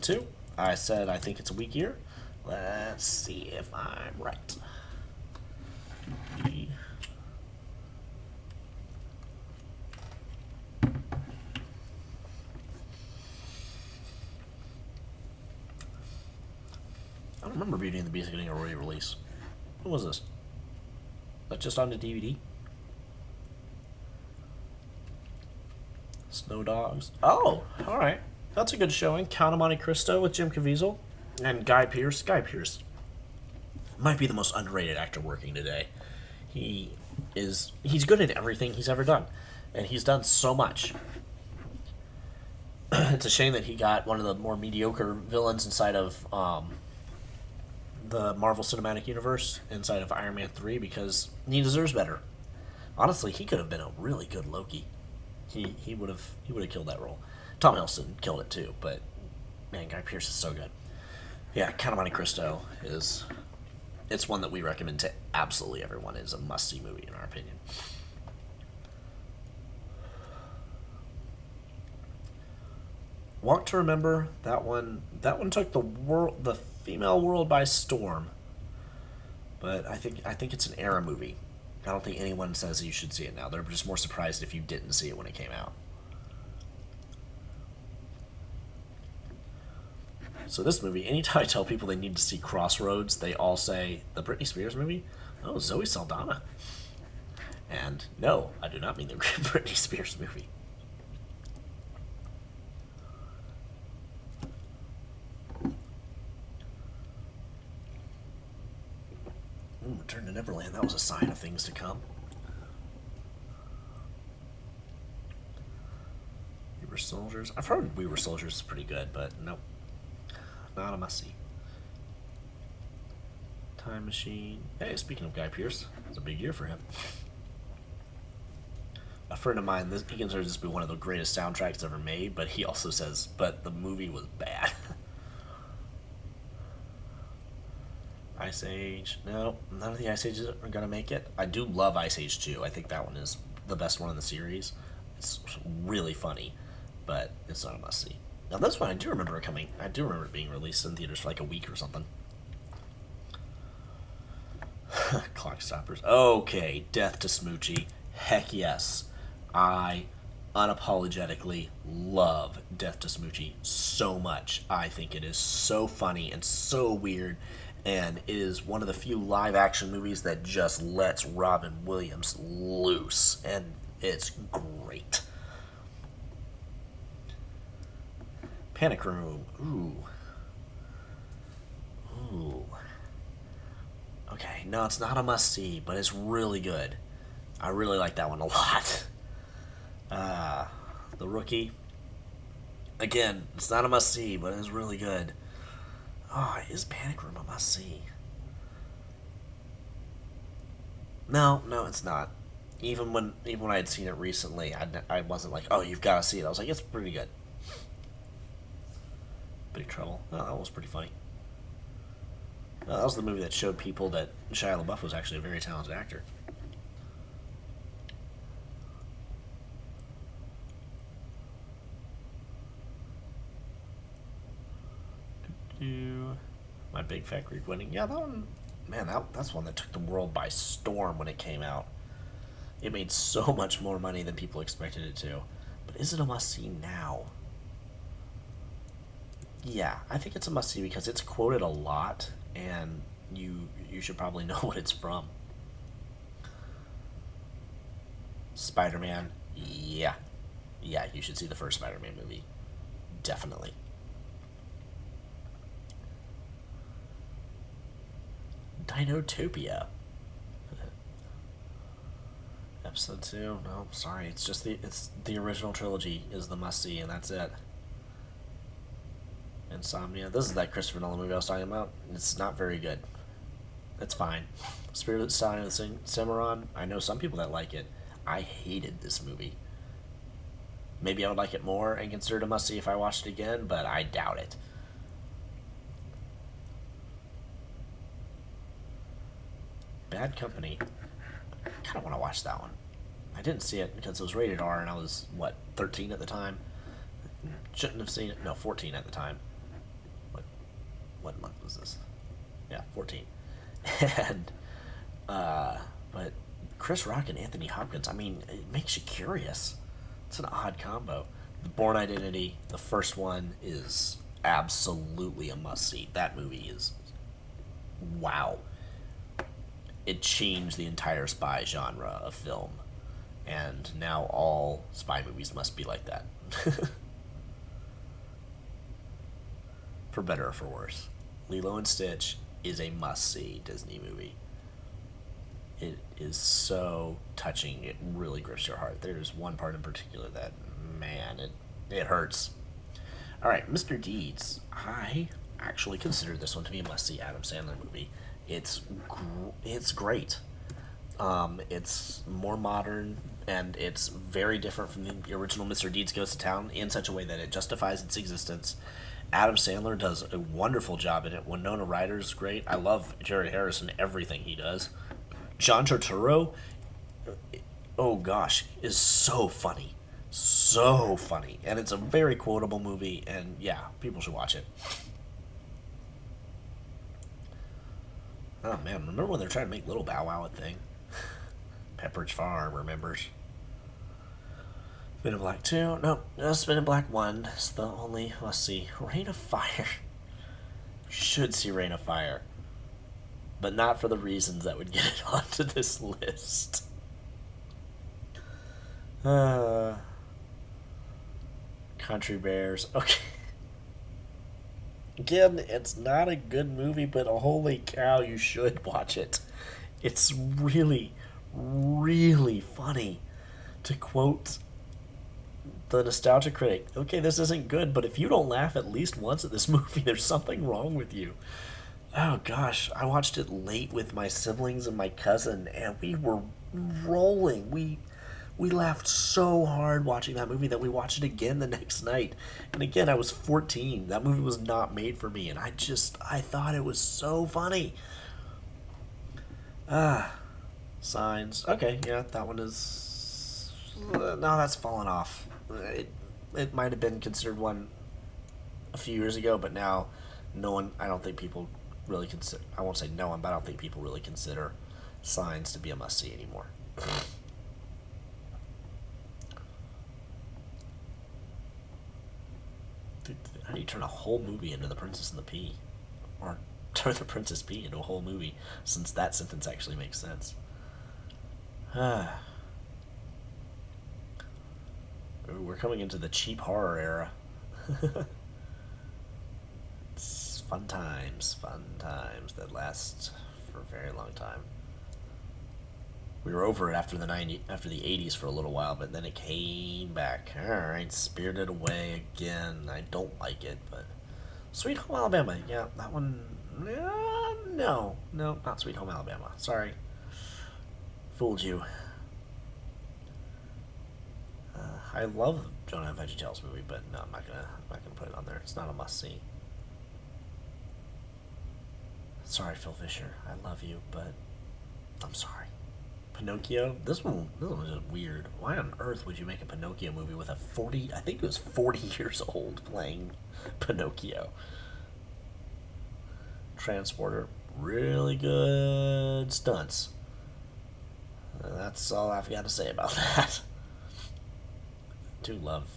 Two. I said I think it's a weak year. Let's see if I'm right. I don't remember Beauty and the Beast getting a re-release. What was this? That just on the DVD? Snow Dogs. Oh, all right. That's a good showing. Count of Monte Cristo with Jim Caviezel and Guy Pearce. Guy Pearce might be the most underrated actor working today. He's good at everything he's ever done, and he's done so much. It's a shame that he got one of the more mediocre villains inside of the Marvel Cinematic Universe, inside of Iron Man 3, because he deserves better. Honestly, he could have been a really good Loki. He would have killed that role. Tom Hiddleston killed it too, but man, Guy Pearce is so good. Yeah, Count of Monte Cristo is it's one that we recommend to absolutely everyone. It's a must see movie in our opinion. Walk to Remember, that one took the female world by storm. But I think it's an era movie. I don't think anyone says you should see it now. They're just more surprised if you didn't see it when it came out. So this movie, anytime I tell people they need to see Crossroads, they all say the Britney Spears movie. Oh, Zoe Saldana. And no, I do not mean the Britney Spears movie. Ooh, Return to Neverland. That was a sign of things to come. We Were Soldiers. I've heard We Were Soldiers is pretty good, but nope, not a must see. Time Machine. Hey, speaking of Guy Pearce, it's a big year for him. A friend of mine, he considers this to be one of the greatest soundtracks ever made, but he also says, but the movie was bad. Ice Age. No, none of the Ice Ages are going to make it. I do love Ice Age 2. I think that one is the best one in the series. It's really funny, but it's not a must see. Now, this one I do remember coming. I do remember it being released in theaters for like a week or something. Clock Stoppers. Okay, Death to Smoochie. Heck yes. I unapologetically love Death to Smoochie so much. I think it is so funny and so weird, and it is one of the few live action movies that just lets Robin Williams loose, and it's great. Panic Room. Ooh. Ooh. Okay, no, it's not a must see, but it's really good. I really like that one a lot. The Rookie. Again, it's not a must see, but it's really good. Oh, is Panic Room a must see? No, no, it's not. Even when I had seen it recently, I wasn't like, oh, you've got to see it. I was like, it's pretty good. Big Trouble. Oh, that was pretty funny. That was the movie that showed people that Shia LaBeouf was actually a very talented actor. My Big Fat Greek Wedding. Yeah, that one. Man, that's one that took the world by storm when it came out. It made so much more money than people expected it to. But is it a must see now? Yeah, I think it's a must see because it's quoted a lot, and you should probably know what it's from. Spider Man. Yeah, yeah, you should see the first Spider Man movie. Definitely. Dinotopia. Episode 2. No, sorry. It's the original trilogy is the must see, and that's it. Insomnia. This is that Christopher Nolan movie I was talking about. It's not very good. It's fine. Spirit of the Sign of the Cimarron. I know some people that like it. I hated this movie. Maybe I would like it more and consider it a must see if I watched it again, but I doubt it. Bad Company. I kind of want to watch that one. I didn't see it because it was rated R and I was, what, 13 at the time? Shouldn't have seen it. No, 14 at the time. what month was this? Yeah, 14. And but Chris Rock and Anthony Hopkins, I mean, it makes you curious. It's an odd combo. The Bourne Identity, the first one, is absolutely a must see. That movie is wow. It changed the entire spy genre of film, and now all spy movies must be like that. For better or for worse. Lilo and Stitch is a must see Disney movie. It is so touching. It really grips your heart. There's one part in particular that, man, it hurts. All right, Mr. Deeds. I actually consider this one to be a must see Adam Sandler movie. It's great. It's more modern, and it's very different from the original Mr. Deeds Goes to Town in such a way that it justifies its existence. Adam Sandler does a wonderful job in it. Winona Ryder's great. I love Jared Harris in everything he does. John Turturro, oh gosh, is so funny. So funny. And it's a very quotable movie, and yeah, people should watch it. Oh man, remember when they're trying to make Little Bow Wow a thing? Pepperidge Farm remembers. Spin in Black 2? No, Spin in Black 1. It's the only, let's see, Reign of Fire. Should see Reign of Fire. But not for the reasons that would get it onto this list. Country Bears. Okay. Again, it's not a good movie, but holy cow, you should watch it. It's really, really funny. To quote the Nostalgia Critic, okay, this isn't good, but if you don't laugh at least once at this movie, there's something wrong with you. Oh gosh, I watched it late with my siblings and my cousin, and we were rolling. We laughed so hard watching that movie that we watched it again the next night. And again, I was 14. That movie was not made for me, and I thought it was so funny. Signs. Okay, yeah, that one is... no, that's fallen off. It might have been considered one a few years ago, but now no one, I don't think people really consider, I won't say no one, but I don't think people really consider Signs to be a must-see anymore. How do you turn a whole movie into The Princess and the Pea? Or turn The Princess Pea into a whole movie, since that sentence actually makes sense. Ooh, we're coming into the cheap horror era. It's fun times that last for a very long time. We were over it after the 80s for a little while, but then it came back. Alright, Spirited Away again. I don't like it, but Sweet Home Alabama, yeah, that one, no, not Sweet Home Alabama. Sorry. Fooled you. I love Jonah and VeggieTales movie, but no, I'm not gonna put it on there. It's not a must see. Sorry, Phil Fisher. I love you, but I'm sorry. Pinocchio. This one was just weird. Why on earth would you make a Pinocchio movie with a 40? I think it was 40 years old playing Pinocchio. Transporter. Really good stunts. That's all I've got to say about that. Do love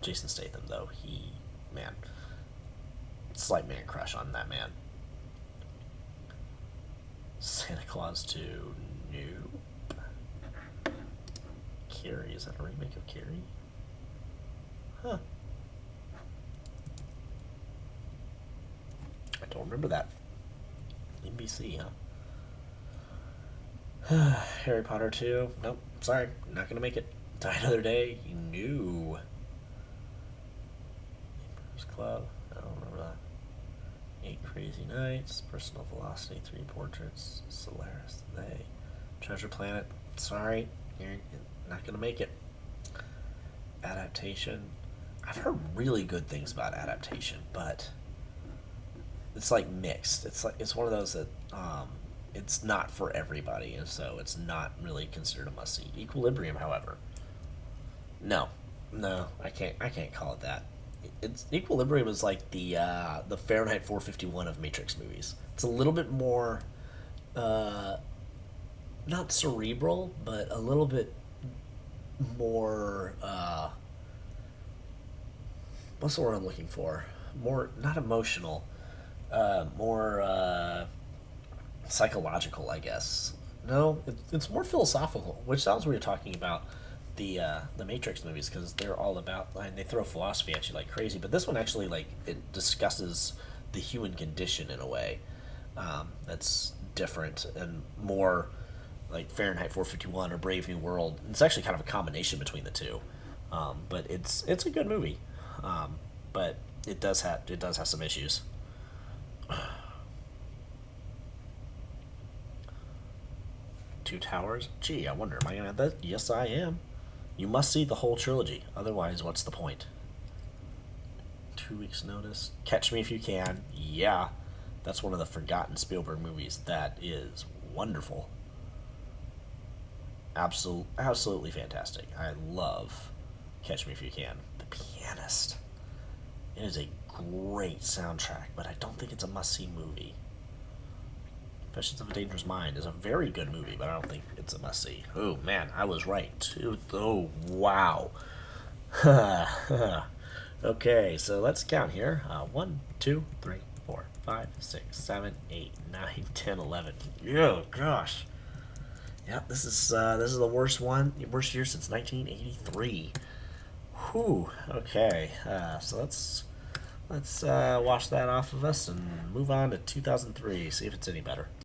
Jason Statham, though. Man, slight man crush on that man. Santa Claus 2, nope. Carrie, is that a remake of Carrie? Huh. I don't remember that. NBC, huh? Harry Potter 2, nope. Sorry, not gonna make it. Die Another Day, no. Emperor's Club, I don't remember that. 8 Crazy Nights, Personal Velocity, 3 Portraits, Solaris, They, Treasure Planet, sorry, you're not gonna make it. Adaptation, I've heard really good things about Adaptation, but it's like mixed. It's one of those that it's not for everybody, and so it's not really considered a must-see. Equilibrium, however, no, I can't call it that. it's Equilibrium is like the Fahrenheit 451 of Matrix movies. It's a little bit more not cerebral, but a little bit more what's the word I'm looking for? More not emotional, more psychological, I guess. No, it's more philosophical, which sounds weird talking about the Matrix movies because they're all about like, they throw philosophy at you like crazy. But this one actually like it discusses the human condition in a way that's different and more like Fahrenheit 451 or Brave New World. It's actually kind of a combination between the two, but it's a good movie, but it does have some issues. Two Towers. Gee, I wonder, am I gonna have that? Yes, I am. You must see the whole trilogy. Otherwise, what's the point? 2 weeks' notice. Catch Me If You Can. Yeah, that's one of the forgotten Spielberg movies. That is wonderful. Absolutely fantastic. I love Catch Me If You Can. The Pianist. It is a great soundtrack, but I don't think it's a must-see movie. Confessions of a Dangerous Mind is a very good movie, but I don't think it's a must-see. Oh man, I was right. Oh wow. Okay, so let's count here. 1, 2, 3, 4, 5, 6, 7, 8, 9, 10, 11. Oh gosh. Yeah, this is the worst year since 1983. Whew. Okay. So let's wash that off of us and move on to 2003. See if it's any better.